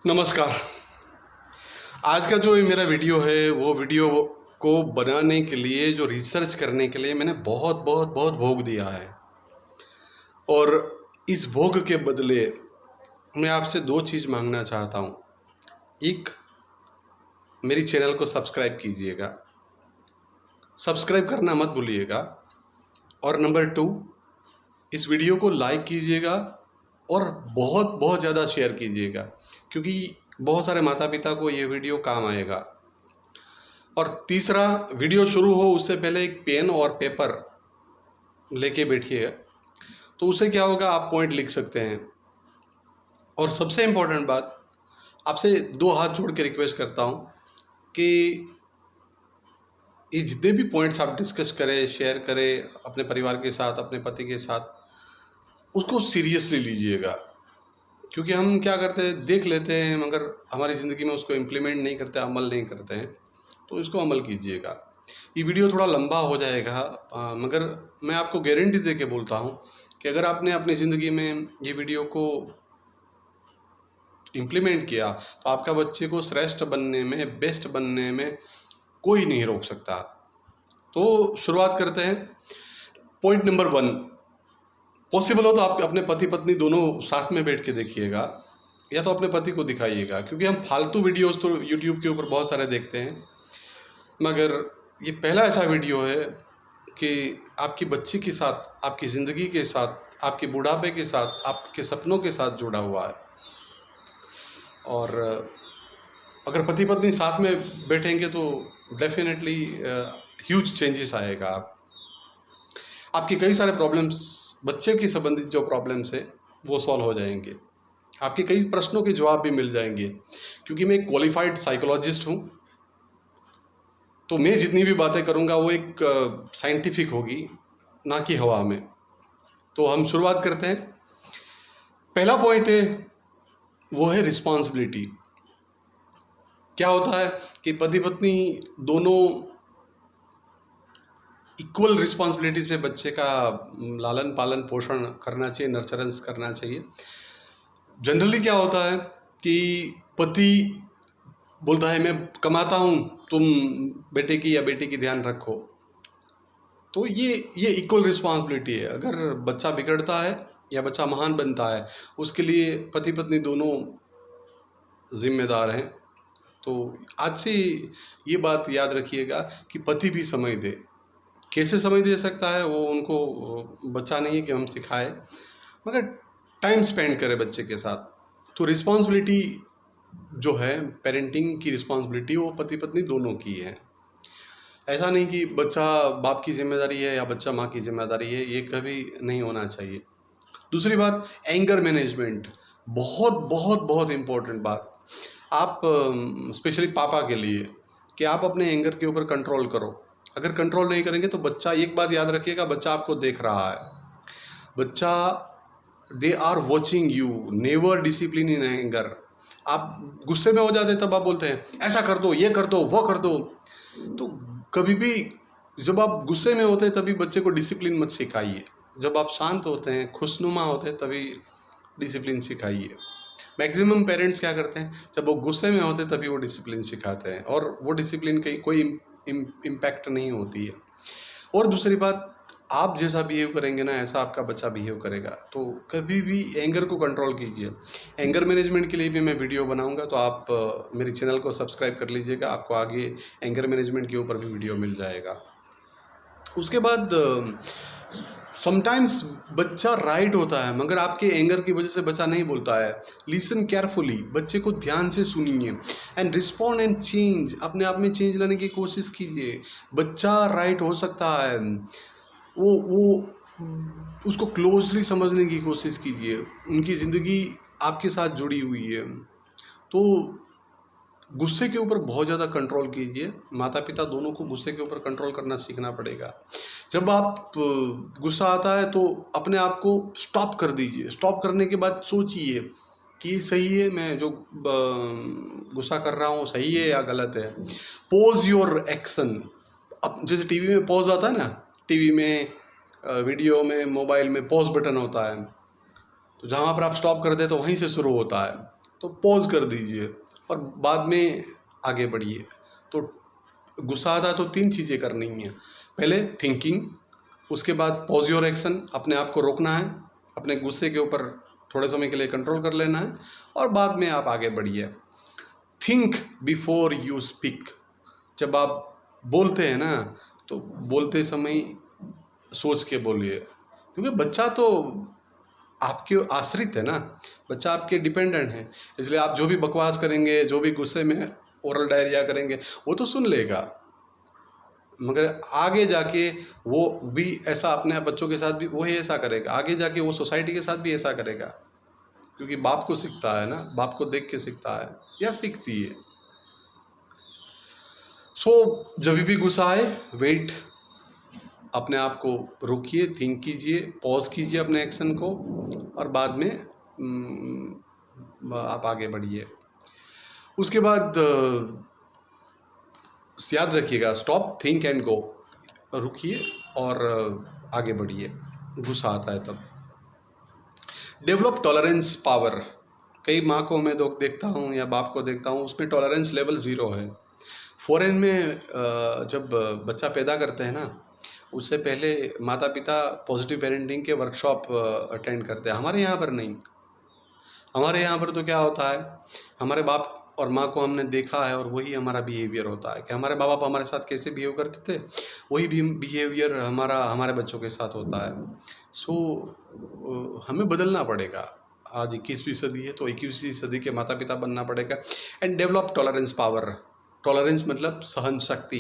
नमस्कार। आज का जो ये मेरा वीडियो है वो वीडियो को बनाने के लिए जो रिसर्च करने के लिए मैंने बहुत बहुत बहुत भोग दिया है। और इस भोग के बदले मैं आपसे दो चीज़ मांगना चाहता हूँ। एक, मेरी चैनल को सब्सक्राइब कीजिएगा, सब्सक्राइब करना मत भूलिएगा। और नंबर टू, इस वीडियो को लाइक कीजिएगा और बहुत बहुत ज़्यादा शेयर कीजिएगा, क्योंकि बहुत सारे माता पिता को ये वीडियो काम आएगा। और तीसरा, वीडियो शुरू हो उससे पहले एक पेन और पेपर लेके बैठिएगा, तो उससे क्या होगा, आप पॉइंट लिख सकते हैं। और सबसे इम्पोर्टेंट बात, आपसे दो हाथ जोड़ के रिक्वेस्ट करता हूँ कि ये जितने भी पॉइंट्स आप डिस्कस करें, शेयर करें अपने परिवार के साथ, अपने पति के साथ, उसको सीरियसली लीजिएगा। क्योंकि हम क्या करते हैं, देख लेते हैं मगर हमारी ज़िंदगी में उसको इम्प्लीमेंट नहीं करते, अमल नहीं करते हैं। तो इसको अमल कीजिएगा। ये वीडियो थोड़ा लंबा हो जाएगा, मगर मैं आपको गारंटी दे के बोलता हूँ कि अगर आपने अपनी ज़िंदगी में ये वीडियो को इम्प्लीमेंट किया तो आपका बच्चे को श्रेष्ठ बनने में, बेस्ट बनने में कोई नहीं रोक सकता। तो शुरुआत करते हैं। पॉइंट नंबर 1, पॉसिबल हो तो आप अपने पति पत्नी दोनों साथ में बैठ के देखिएगा, या तो अपने पति को दिखाइएगा। क्योंकि हम फालतू वीडियोस तो यूट्यूब के ऊपर बहुत सारे देखते हैं, मगर ये पहला ऐसा वीडियो है कि आपकी बच्ची के साथ, आपकी ज़िंदगी के साथ, आपके बुढ़ापे के साथ, आपके सपनों के साथ जुड़ा हुआ है। और अगर पति पत्नी साथ में बैठेंगे तो डेफिनेटली ह्यूज चेंजेस आएगा। आपके कई सारे प्रॉब्लम्स, बच्चे के संबंधित जो प्रॉब्लम्स है वो सॉल्व हो जाएंगे। आपके कई प्रश्नों के जवाब भी मिल जाएंगे। क्योंकि मैं एक क्वालिफाइड साइकोलॉजिस्ट हूँ, तो मैं जितनी भी बातें करूँगा वो एक साइंटिफिक होगी, ना कि हवा में। तो हम शुरुआत करते हैं। पहला पॉइंट है वो है रिस्पॉन्सिबिलिटी। क्या होता है कि पति पत्नी दोनों इक्वल रिस्पॉन्सिबिलिटी से बच्चे का लालन पालन पोषण करना चाहिए, नर्चरेंस करना चाहिए। जनरली क्या होता है कि पति बोलता है मैं कमाता हूँ, तुम बेटे की या बेटी की ध्यान रखो। तो ये इक्वल रिस्पॉन्सिबिलिटी है। अगर बच्चा बिगड़ता है या बच्चा महान बनता है, उसके लिए पति पत्नी दोनों जिम्मेदार हैं। तो आज से ये बात याद रखिएगा कि पति भी समय दे। कैसे समय दे सकता है वो उनको बच्चा नहीं है कि हम सिखाए, मगर टाइम स्पेंड करें बच्चे के साथ। तो रिस्पॉन्सिबिलिटी जो है, पेरेंटिंग की रिस्पॉन्सिबिलिटी, वो पति पत्नी दोनों की है। ऐसा नहीं कि बच्चा बाप की जिम्मेदारी है या बच्चा माँ की जिम्मेदारी है, ये कभी नहीं होना चाहिए। दूसरी बात, एंगर मैनेजमेंट, बहुत बहुत बहुत इम्पोर्टेंट बात। आप स्पेशली पापा के लिए, कि आप अपने एंगर के ऊपर कंट्रोल करो। अगर कंट्रोल नहीं करेंगे तो बच्चा, एक बात याद रखिएगा, बच्चा आपको देख रहा है। बच्चा, they are watching you, never discipline in anger. आप गुस्से में हो जाते तब आप बोलते हैं ऐसा कर दो, ये कर दो, वो कर दो। तो कभी भी जब आप गुस्से में होते हैं तभी बच्चे को डिसिप्लिन मत सिखाइए। जब आप शांत होते हैं, खुशनुमा होते हैं, तभी डिसिप्लिन सिखाइए। मैक्सिमम पेरेंट्स क्या करते हैं, जब वो गुस्से में होते हैं तभी वो डिसिप्लिन सिखाते हैं, और वो डिसिप्लिन की कोई इम्पैक्ट नहीं होती है। और दूसरी बात, आप जैसा बिहेव करेंगे ना, ऐसा आपका बच्चा बिहेव करेगा। तो कभी भी एंगर को कंट्रोल कीजिए। एंगर मैनेजमेंट के लिए भी मैं वीडियो बनाऊंगा, तो आप मेरे चैनल को सब्सक्राइब कर लीजिएगा। आपको आगे एंगर मैनेजमेंट के ऊपर भी वीडियो मिल जाएगा। उसके बाद समटाइम्स बच्चा राइट होता है, मगर आपके एंगर की वजह से बच्चा नहीं बोलता है। लिसन केयरफुली, बच्चे को ध्यान से सुनिए एंड रिस्पॉन्ड एंड चेंज। अपने आप में चेंज लाने की कोशिश कीजिए। बच्चा राइट हो सकता है, वो उसको क्लोजली समझने की कोशिश कीजिए। उनकी ज़िंदगी आपके साथ जुड़ी हुई है। तो गुस्से के ऊपर बहुत ज़्यादा कंट्रोल कीजिए। माता पिता दोनों को गुस्से के ऊपर कंट्रोल करना सीखना पड़ेगा। जब आप गुस्सा आता है तो अपने आप को स्टॉप कर दीजिए। स्टॉप करने के बाद सोचिए कि सही है, मैं जो गुस्सा कर रहा हूँ सही है या गलत है। Pause your action. अब जैसे टीवी में पॉज आता है ना, टीवी में, वीडियो में, मोबाइल में पॉज बटन होता है, तो जहाँ पर आप स्टॉप कर दे तो वहीं से शुरू होता है। तो पॉज कर दीजिए और बाद में आगे बढ़िए। तो गुस्सा आता है तो 3 चीज़ें करनी है। पहले थिंकिंग, उसके बाद पॉज योर एक्शन, अपने आप को रोकना है, अपने गुस्से के ऊपर थोड़े समय के लिए कंट्रोल कर लेना है, और बाद में आप आगे बढ़िए। थिंक बिफोर यू स्पीक, जब आप बोलते हैं ना तो बोलते समय सोच के बोलिए, क्योंकि बच्चा तो आपके आश्रित है ना, बच्चा आपके डिपेंडेंट है। इसलिए आप जो भी बकवास करेंगे, जो भी गुस्से में ओरल डायरिया करेंगे, वो तो सुन लेगा, मगर आगे जाके वो भी ऐसा अपने बच्चों के साथ भी वही ऐसा करेगा, आगे जाके वो सोसाइटी के साथ भी ऐसा करेगा, क्योंकि बाप को सीखता है ना, बाप को देख के सीखता है या सीखती है। जब भी गुस्सा आए, वेट, अपने आप को रोकिए, थिंक कीजिए, पॉज कीजिए अपने एक्शन को, और बाद में आप आगे बढ़िए। उसके बाद याद रखिएगा, स्टॉप, थिंक एंड गो, रुकिए और आगे बढ़िए। गुस्सा आता है तब। Develop tolerance power. कई माँ को मैं देखता हूँ या बाप को देखता हूँ, उसमें टॉलरेंस लेवल 0 है। फॉरेन में जब बच्चा पैदा करते हैं ना, उससे पहले माता पिता पॉजिटिव पेरेंटिंग के वर्कशॉप अटेंड करते हैं। हमारे यहाँ पर नहीं। हमारे यहाँ पर तो क्या होता है, हमारे बाप और माँ को हमने देखा है और वही हमारा बिहेवियर होता है कि हमारे माँ बाप हमारे साथ कैसे बिहेव करते थे, वही भी बिहेवियर हमारे बच्चों के साथ होता है। हमें बदलना पड़ेगा। आज 21वीं सदी है तो 21वीं सदी के माता पिता बनना पड़ेगा। And develop tolerance power. Tolerance मतलब सहन शक्ति,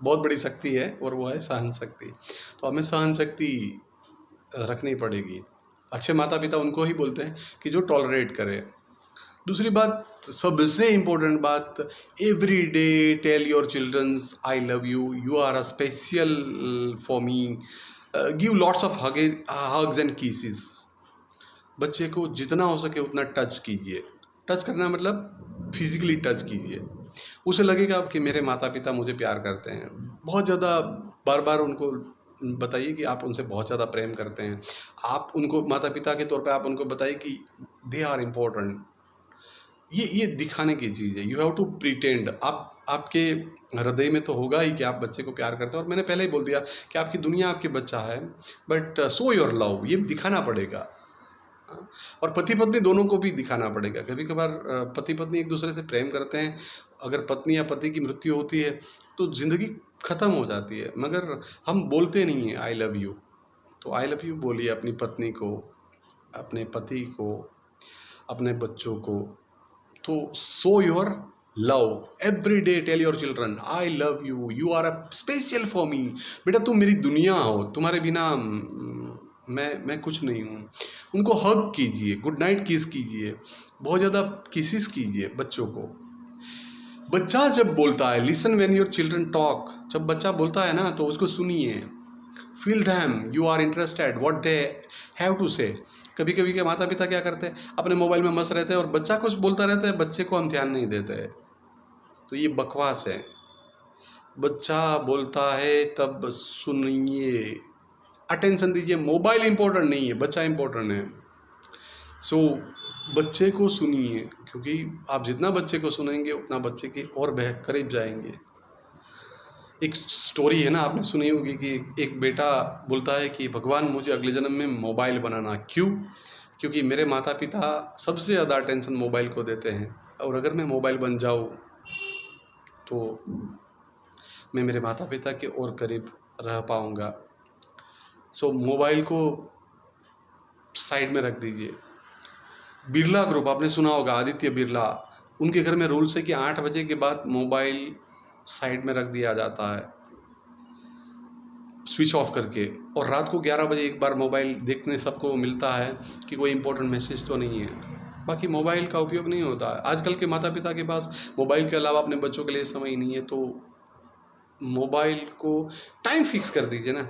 बहुत बड़ी शक्ति है और वो है सहन शक्ति। तो हमें सहन शक्ति रखनी पड़ेगी। अच्छे माता पिता उनको ही बोलते हैं कि जो टॉलरेट करे। दूसरी बात, सबसे इम्पोर्टेंट बात, every day tell your childrens I love you, you are a special for me, give lots of hugs and kisses. बच्चे को जितना हो सके उतना टच कीजिए। टच करना मतलब फिजिकली टच कीजिए, उसे लगेगा कि मेरे माता पिता मुझे प्यार करते हैं। बहुत ज़्यादा बार बार उनको बताइए कि आप उनसे बहुत ज़्यादा प्रेम करते हैं। आप उनको माता पिता के तौर पे आप उनको बताइए कि दे आर इम्पोर्टेंट। ये दिखाने की चीज़ है। You have to pretend. आपके हृदय में तो होगा ही कि आप बच्चे को प्यार करते हैं, और मैंने पहले ही बोल दिया कि आपकी दुनिया आपके बच्चा है, बट शो योर लव, ये दिखाना पड़ेगा। और पति पत्नी दोनों को भी दिखाना पड़ेगा। कभी कभार पति पत्नी एक दूसरे से प्रेम करते हैं, अगर पत्नी या पति की मृत्यु होती है तो ज़िंदगी ख़त्म हो जाती है, मगर हम बोलते नहीं हैं आई लव यू। तो आई लव यू बोलिए अपनी पत्नी को, अपने पति को, अपने बच्चों को। तो show your love every day, tell your children I love you, you are a special for me. बेटा तुम मेरी दुनिया हो, तुम्हारे बिना मैं कुछ नहीं हूँ। उनको हग कीजिए, गुड नाइट किस कीजिए, बहुत ज़्यादा किसिस कीजिए बच्चों को। बच्चा जब बोलता है, listen when your children talk, जब बच्चा बोलता है ना तो उसको सुनिए। Feel them, you are interested what they have to say. कभी कभी के माता पिता क्या करते हैं, अपने मोबाइल में मस्त रहते हैं और बच्चा कुछ बोलता रहता है, बच्चे को हम ध्यान नहीं देते। तो ये बकवास है। बच्चा बोलता है तब सुनिए, अटेंशन दीजिए। मोबाइल इंपॉर्टेंट नहीं है, बच्चा इंपॉर्टेंट है। बच्चे को सुनिए, क्योंकि आप जितना बच्चे को सुनेंगे उतना बच्चे के और करीब जाएंगे। एक स्टोरी है ना, आपने सुनी होगी कि एक बेटा बोलता है कि भगवान मुझे अगले जन्म में मोबाइल बनाना। क्यों? क्योंकि मेरे माता पिता सबसे ज़्यादा अटेंशन मोबाइल को देते हैं, और अगर मैं मोबाइल बन जाऊँ तो मैं मेरे माता पिता के और करीब रह पाऊँगा। मोबाइल को साइड में रख दीजिए। बिरला ग्रुप आपने सुना होगा, आदित्य बिरला, उनके घर में रूल्स है कि 8 बजे के बाद मोबाइल साइड में रख दिया जाता है, स्विच ऑफ करके, और रात को 11 बजे एक बार मोबाइल देखने सबको मिलता है कि कोई इंपॉर्टेंट मैसेज तो नहीं है। बाकी मोबाइल का उपयोग नहीं होता है। आजकल के माता पिता के पास मोबाइल के अलावा अपने बच्चों के लिए समय ही नहीं है, तो मोबाइल को टाइम फिक्स कर दीजिए ना।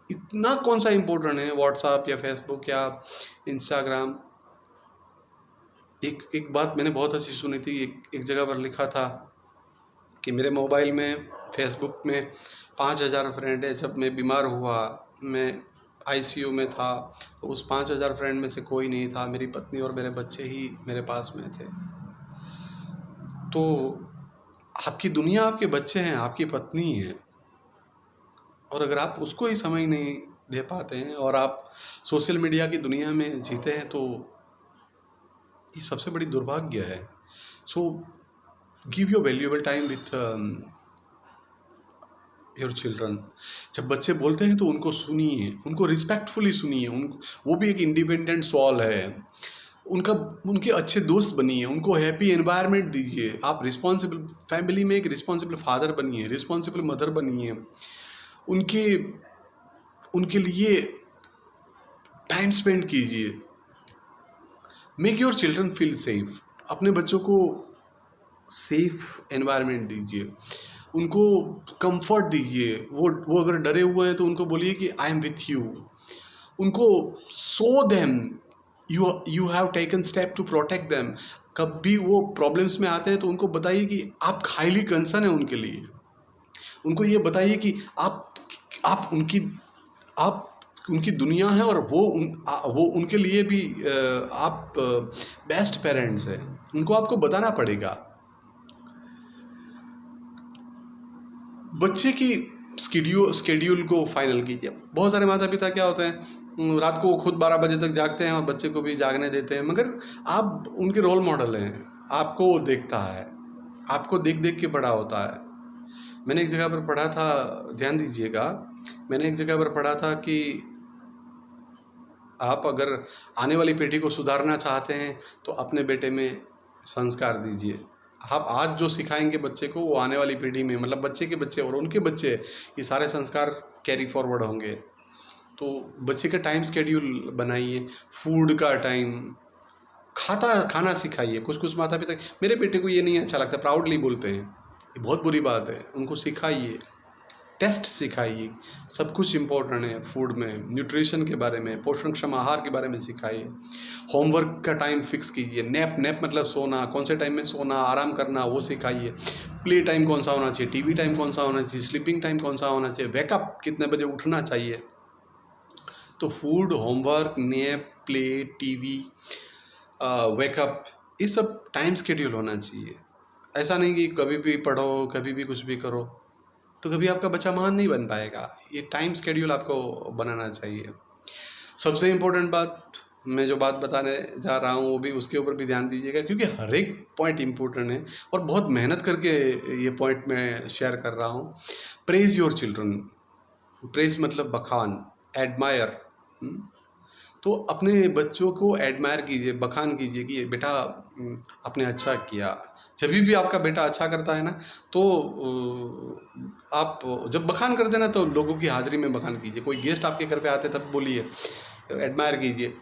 इतना कौन सा इम्पोर्टेंट है व्हाट्सएप या फेसबुक या इंस्टाग्राम। एक बात मैंने बहुत अच्छी सुनी थी, एक जगह पर लिखा था कि मेरे मोबाइल में फेसबुक में 5000 फ्रेंड है। जब मैं बीमार हुआ, मैं आईसीयू में था, तो उस 5,000 फ्रेंड में से कोई नहीं था, मेरी पत्नी और मेरे बच्चे ही मेरे पास में थे। तो आपकी दुनिया आपके बच्चे हैं, आपकी पत्नी है, और अगर आप उसको ही समय नहीं दे पाते हैं और आप सोशल मीडिया की दुनिया में जीते हैं, तो ये सबसे बड़ी दुर्भाग्य है। So give your valuable time with your children. जब बच्चे बोलते हैं तो उनको सुनिए, उनको रिस्पेक्टफुली सुनिए। वो भी एक इंडिपेंडेंट सोल है, उनके अच्छे दोस्त बनिए, उनको हैप्पी एनवायरनमेंट दीजिए। आप रिस्पॉन्सिबल फैमिली में एक रिस्पॉन्सिबल फादर बनिए, रिस्पॉन्सिबल मदर बनिए, उनके लिए टाइम स्पेंड कीजिए। Make your children feel safe. अपने बच्चों को सेफ एनवायरनमेंट दीजिए, उनको कंफर्ट दीजिए। वो अगर डरे हुए हैं तो उनको बोलिए कि आई एम विथ यू। उनको show them you have taken step to protect them. कभी वो प्रॉब्लम्स में आते हैं तो उनको बताइए कि आप हाईली कंसर्न है उनके लिए। उनको ये बताइए कि आप उनकी दुनिया है, और वो उनके लिए भी आप बेस्ट पेरेंट्स हैं। उनको आपको बताना पड़ेगा। बच्चे की स्केड्यूल को फाइनल कीजिए। बहुत सारे माता पिता क्या होते हैं, रात को खुद 12 बजे तक जागते हैं और बच्चे को भी जागने देते हैं, मगर आप उनके रोल मॉडल हैं। आपको वो देखता है, आपको देख देख के बड़ा होता है। मैंने एक जगह पर पढ़ा था, ध्यान दीजिएगा, मैंने एक जगह पर पढ़ा था कि आप अगर आने वाली पीढ़ी को सुधारना चाहते हैं तो अपने बेटे में संस्कार दीजिए। आप आज जो सिखाएंगे बच्चे को, वो आने वाली पीढ़ी में, मतलब बच्चे के बच्चे और उनके बच्चे, ये सारे संस्कार कैरी फॉरवर्ड होंगे। तो बच्चे का टाइम स्केड्यूल बनाइए, फूड का टाइम, खाना सिखाइए। कुछ माता पिता, मेरे बेटे को ये नहीं अच्छा लगता, प्राउडली बोलते हैं, ये बहुत बुरी बात है। उनको सिखाइए, टेस्ट सिखाइए। सब कुछ इम्पोर्टेंट है फूड में, न्यूट्रिशन के बारे में, पोषणक्षम आहार के बारे में सिखाइए। होमवर्क का टाइम फिक्स कीजिए। नैप मतलब सोना, कौन से टाइम में सोना, आराम करना, वो सिखाइए। प्ले टाइम कौन सा होना चाहिए, टीवी टाइम कौन सा होना चाहिए, स्लीपिंग टाइम कौन सा होना चाहिए, वेकअप कितने बजे उठना चाहिए। तो food, homework, nap, play, TV, wake up, ये सब टाइम स्केड्यूल होना चाहिए। ऐसा नहीं कि कभी भी पढ़ो, कभी भी कुछ भी करो, तो कभी आपका बच्चा महान नहीं बन पाएगा। ये टाइम स्केड्यूल आपको बनाना चाहिए। सबसे इम्पोर्टेंट बात, मैं जो बात बताने जा रहा हूँ वो भी, उसके ऊपर भी ध्यान दीजिएगा, क्योंकि हर एक पॉइंट इम्पोर्टेंट है और बहुत मेहनत करके ये पॉइंट मैं शेयर कर रहा हूँ। Praise your children. प्रेज मतलब बखान, एडमायर। तो अपने बच्चों को एडमायर कीजिए, बखान कीजिए कि बेटा आपने अच्छा किया। जब भी आपका बेटा अच्छा करता है ना, तो आप जब बखान करते हैं ना, तो लोगों की हाजिरी में बखान कीजिए। कोई गेस्ट आपके घर पे आते तब बोलिए, एडमायर कीजिए,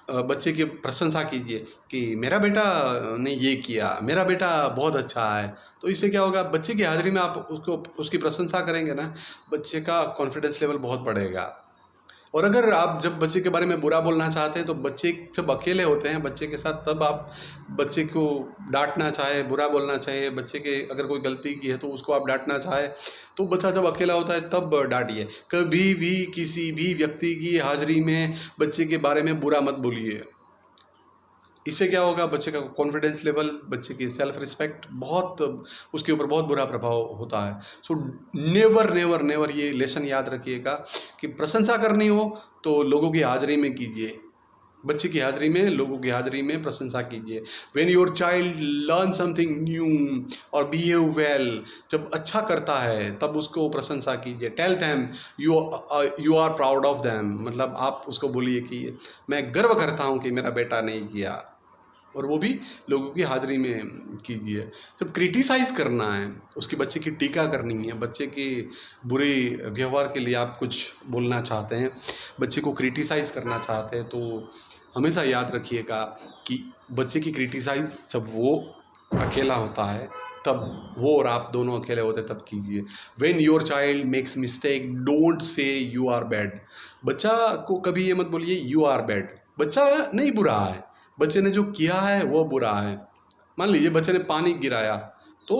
बच्चे की प्रशंसा कीजिए कि मेरा बेटा ने ये किया, मेरा बेटा बहुत अच्छा है। तो इससे क्या होगा, बच्चे की हाजिरी में आप उसकी प्रशंसा करेंगे ना, बच्चे का कॉन्फिडेंस लेवल बहुत बढ़ेगा। और अगर आप जब बच्चे के बारे में बुरा बोलना चाहते हैं, तो बच्चे जब अकेले होते हैं बच्चे के साथ, तब आप बच्चे को डांटना चाहे, बुरा बोलना चाहिए। बच्चे के अगर कोई गलती की है तो उसको आप डांटना चाहे, तो बच्चा जब अकेला होता है तब डांटिए। कभी भी किसी भी व्यक्ति की हाजिरी में बच्चे के बारे में बुरा मत बोलिए। इससे क्या होगा, बच्चे का कॉन्फिडेंस लेवल, बच्चे की सेल्फ रिस्पेक्ट, बहुत उसके ऊपर बहुत बुरा प्रभाव होता है। सो नेवर नेवर नेवर ये लेसन याद रखिएगा कि प्रशंसा करनी हो तो लोगों की हाजिरी में कीजिए, बच्चे की हाजिरी में, लोगों की हाजिरी में प्रशंसा कीजिए। When your child learn something new और बिहेव वेल, जब अच्छा करता है तब उसको प्रशंसा कीजिए। Tell them you are proud of them, मतलब आप उसको बोलिए कि मैं गर्व करता हूँ कि मेरा बेटा ने किया, और वो भी लोगों की हाजिरी में कीजिए। जब क्रिटिसाइज़ करना है, उसके बच्चे की टीका करनी है, बच्चे के बुरे व्यवहार के लिए आप कुछ बोलना चाहते हैं, बच्चे को क्रिटिसाइज़ करना चाहते हैं, तो हमेशा याद रखिएगा कि बच्चे की क्रिटिसाइज़ जब वो अकेला होता है तब, वो और आप दोनों अकेले होते तब कीजिए। When your child makes mistake don't say you are bad. बच्चा को कभी ये मत बोलिए यू आर बैड। बच्चा नहीं बुरा है, बच्चे ने जो किया है वो बुरा है। मान लीजिए बच्चे ने पानी गिराया, तो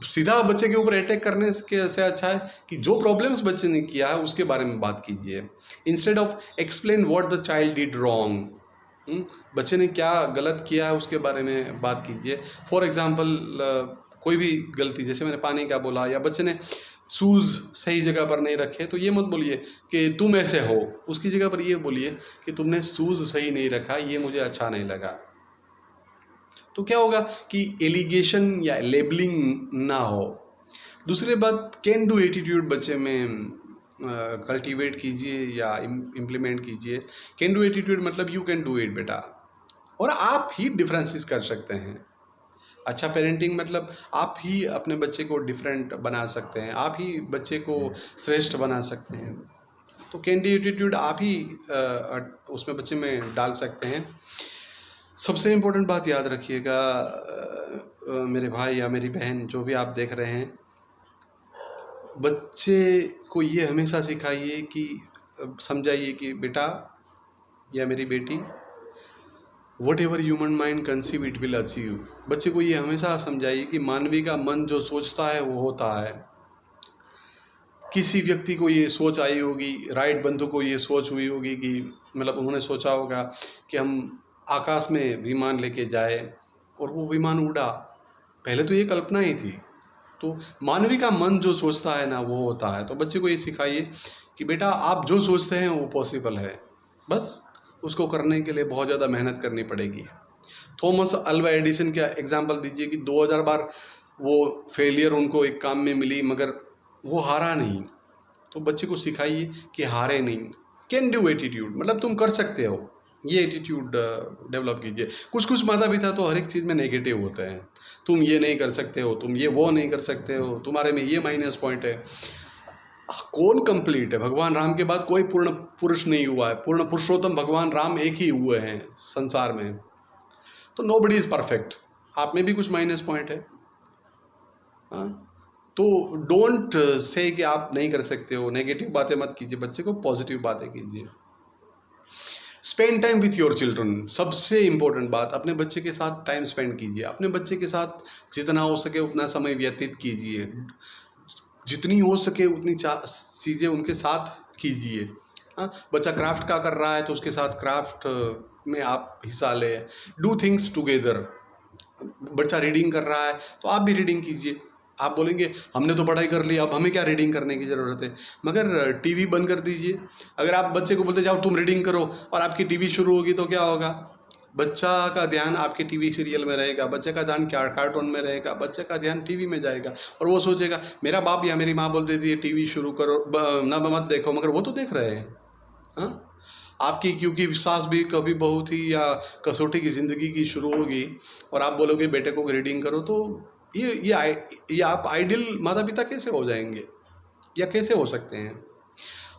सीधा बच्चे के ऊपर अटैक करने के से अच्छा है कि जो प्रॉब्लम्स बच्चे ने किया है उसके बारे में बात कीजिए, instead of explain what the child did wrong. बच्चे ने क्या गलत किया है उसके बारे में बात कीजिए। फॉर एग्जांपल कोई भी गलती, जैसे मैंने पानी का बोला, या बच्चे ने शूज़ सही जगह पर नहीं रखे, तो ये मत बोलिए कि तुम ऐसे हो, उसकी जगह पर ये बोलिए कि तुमने शूज़ सही नहीं रखा, ये मुझे अच्छा नहीं लगा। तो क्या होगा कि एलिगेशन या लेबलिंग ना हो। दूसरी बात, कैन डू एटीट्यूड बच्चे में कल्टीवेट कीजिए या इम्प्लीमेंट कीजिए। कैन डू एटीट्यूड मतलब यू कैन डू इट बेटा, और आप ही डिफरेंसेस कर सकते हैं। अच्छा पेरेंटिंग मतलब आप ही अपने बच्चे को डिफरेंट बना सकते हैं, आप ही बच्चे को श्रेष्ठ बना सकते हैं। तो कैन डू एटीट्यूड आप ही उसमें बच्चे में डाल सकते हैं। सबसे इम्पोर्टेंट बात याद रखिएगा मेरे भाई या मेरी बहन, जो भी आप देख रहे हैं, बच्चे को ये हमेशा सिखाइए कि समझाइए कि बेटा या मेरी बेटी, what ever human mind conceive it will achieve. बच्चे को ये हमेशा समझाइए कि मानवी का मन जो सोचता है वो होता है। किसी व्यक्ति को ये सोच आई होगी, राइट बंधु को ये सोच हुई होगी कि मतलब उन्होंने सोचा होगा कि हम आकाश में विमान लेके जाए, और वो विमान उड़ा। पहले तो ये कल्पना ही थी। तो मानवी का मन जो सोचता है ना वो होता है। तो बच्चे को ये सिखाइए कि बेटा आप जो सोचते हैं वो पॉसिबल है, बस उसको करने के लिए बहुत ज़्यादा मेहनत करनी पड़ेगी। थॉमस अल्वा एडिसन का एग्जाम्पल दीजिए कि 2000 बार वो फेलियर उनको एक काम में मिली, मगर वो हारा नहीं। तो बच्चे को सिखाइए कि हारे नहीं। कैन डू एटीट्यूड मतलब तुम कर सकते हो, ये एटीट्यूड डेवलप कीजिए। कुछ माता पिता तो हर एक चीज़ में नेगेटिव होते हैं, तुम ये नहीं कर सकते हो, तुम ये वो नहीं कर सकते हो, तुम्हारे में ये माइनस पॉइंट है। कौन कंप्लीट है? भगवान राम के बाद कोई पूर्ण पुरुष नहीं हुआ है। पूर्ण पुरुषोत्तम भगवान राम एक ही हुए हैं संसार में। तो नोबडी इज़ परफेक्ट, आप में भी कुछ माइनस पॉइंट है। हाँ, तो डोंट से कि आप नहीं कर सकते हो, नेगेटिव बातें मत कीजिए, बच्चे को पॉजिटिव बातें कीजिए। Spend time with your children, सबसे इम्पोर्टेंट बात, अपने बच्चे के साथ टाइम स्पेंड कीजिए। अपने बच्चे के साथ जितना हो सके उतना समय व्यतीत कीजिए, जितनी हो सके उतनी चीज़ें उनके साथ कीजिए। हाँ, बच्चा क्राफ्ट का कर रहा है तो उसके साथ क्राफ्ट में आप हिस्सा लें। Do things together. बच्चा रीडिंग कर रहा है तो आप भी रीडिंग कीजिए। आप बोलेंगे हमने तो पढ़ाई कर ली, अब हमें क्या रीडिंग करने की ज़रूरत है, मगर टीवी बंद कर दीजिए। अगर आप बच्चे को बोलते जाओ तुम रीडिंग करो और आपकी टीवी शुरू होगी तो क्या होगा? बच्चा का ध्यान आपके टीवी सीरियल में रहेगा, बच्चे का ध्यान कार्टून में रहेगा, बच्चे का ध्यान टीवी में जाएगा, और वो सोचेगा मेरा बाप या मेरी माँ बोल देती है टीवी शुरू करो, ना मत देखो, मगर वो तो देख रहे हैं। हाँ, आपकी क्योंकि सास भी कभी बहू थी या कसौटी की ज़िंदगी की शुरू होगी और आप बोलोगे बेटे को रीडिंग करो, तो ये आप आइडियल माता पिता कैसे हो जाएंगे या कैसे हो सकते हैं?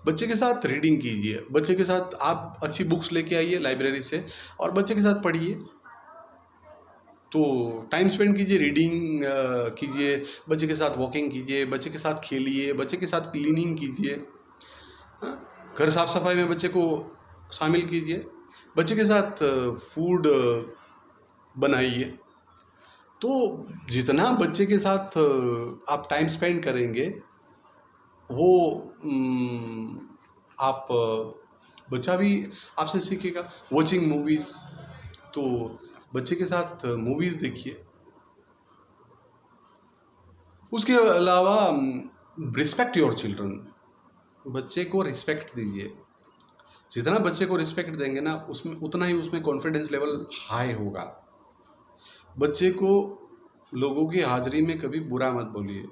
बच्चे के साथ रीडिंग कीजिए, बच्चे के साथ आप अच्छी बुक्स लेके आइए लाइब्रेरी से और बच्चे के साथ पढ़िए। तो टाइम स्पेंड कीजिए, रीडिंग कीजिए, बच्चे के साथ वॉकिंग कीजिए, बच्चे के साथ खेलिए, बच्चे के साथ क्लीनिंग कीजिए। हाँ, घर साफ सफाई में बच्चे को शामिल कीजिए, बच्चे के साथ फूड बनाइए। तो जितना बच्चे के साथ आप टाइम स्पेंड करेंगे वो आप बच्चा भी आपसे सीखेगा। वॉचिंग मूवीज़, तो बच्चे के साथ मूवीज़ देखिए। उसके अलावा रिस्पेक्ट योर चिल्ड्रन, बच्चे को रिस्पेक्ट दीजिए। जितना बच्चे को रिस्पेक्ट देंगे ना उसमें उतना ही उसमें कॉन्फिडेंस लेवल हाई होगा। बच्चे को लोगों की हाजिरी में कभी बुरा मत बोलिए।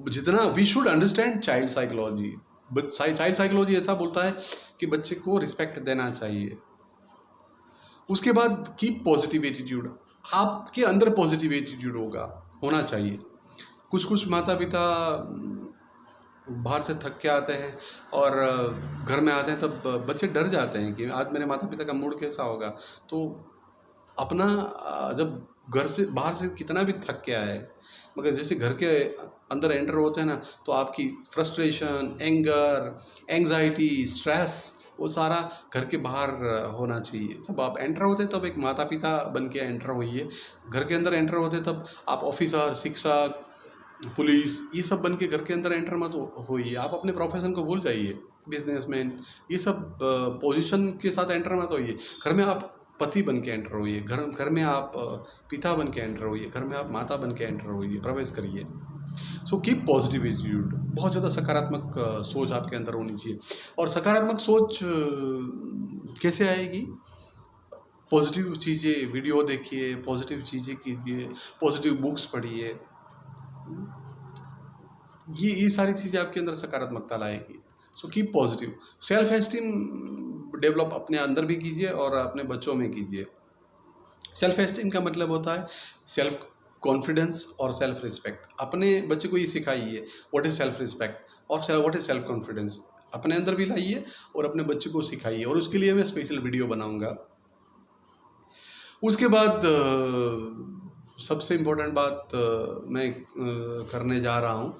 जितना we should understand child psychology. Child psychology ऐसा बोलता है कि बच्चे को रिस्पेक्ट देना चाहिए। उसके बाद कीप पॉजिटिव एटीट्यूड, आपके अंदर पॉजिटिव एटीट्यूड होना चाहिए। कुछ माता पिता बाहर से थक के आते हैं और घर में आते हैं तब बच्चे डर जाते हैं कि आज मेरे माता पिता का मूड कैसा होगा। तो अपना जब घर से बाहर से कितना भी थक के आए, मगर जैसे घर के अंदर एंटर होते हैं ना तो आपकी फ्रस्ट्रेशन, एंगर, एंग्जाइटी, स्ट्रेस वो सारा घर के बाहर होना चाहिए। जब आप एंटर होते तब एक माता पिता बन के एंटर होइए, घर के अंदर एंटर होते तब आप ऑफिसर, शिक्षक, पुलिस, ये सब बन के घर के अंदर एंटर मत होइए। आप अपने प्रोफेशन को भूल जाइए, बिजनेसमैन, ये सब पोजीशन के साथ एंटर मत होइए। घर में आप पति बन के एंटर होइए, घर में आप पिता बन के एंटर होइए, घर में आप माता बन के एंटर होइए, प्रवेश करिए। सो कीप पॉजिटिव एटीट्यूड, बहुत ज़्यादा सकारात्मक सोच आपके अंदर होनी चाहिए। और सकारात्मक सोच कैसे आएगी? पॉजिटिव चीज़ें, वीडियो देखिए, पॉजिटिव चीज़ें कीजिए, पॉजिटिव बुक्स पढ़िए, ये सारी चीज़ें आपके अंदर सकारात्मकता लाएगी। So keep positive. Self esteem develop अपने अंदर भी कीजिए और अपने बच्चों में कीजिए। सेल्फ एस्टीम का मतलब होता है सेल्फ कॉन्फिडेंस और सेल्फ रिस्पेक्ट। अपने बच्चे को ये सिखाइए व्हाट इज़ सेल्फ रिस्पेक्ट और व्हाट इज़ सेल्फ कॉन्फिडेंस, अपने अंदर भी लाइए और अपने बच्चे को सिखाइए। और उसके लिए मैं स्पेशल वीडियो बनाऊंगा। उसके बाद सबसे इम्पोर्टेंट बात मैं करने जा रहा हूँ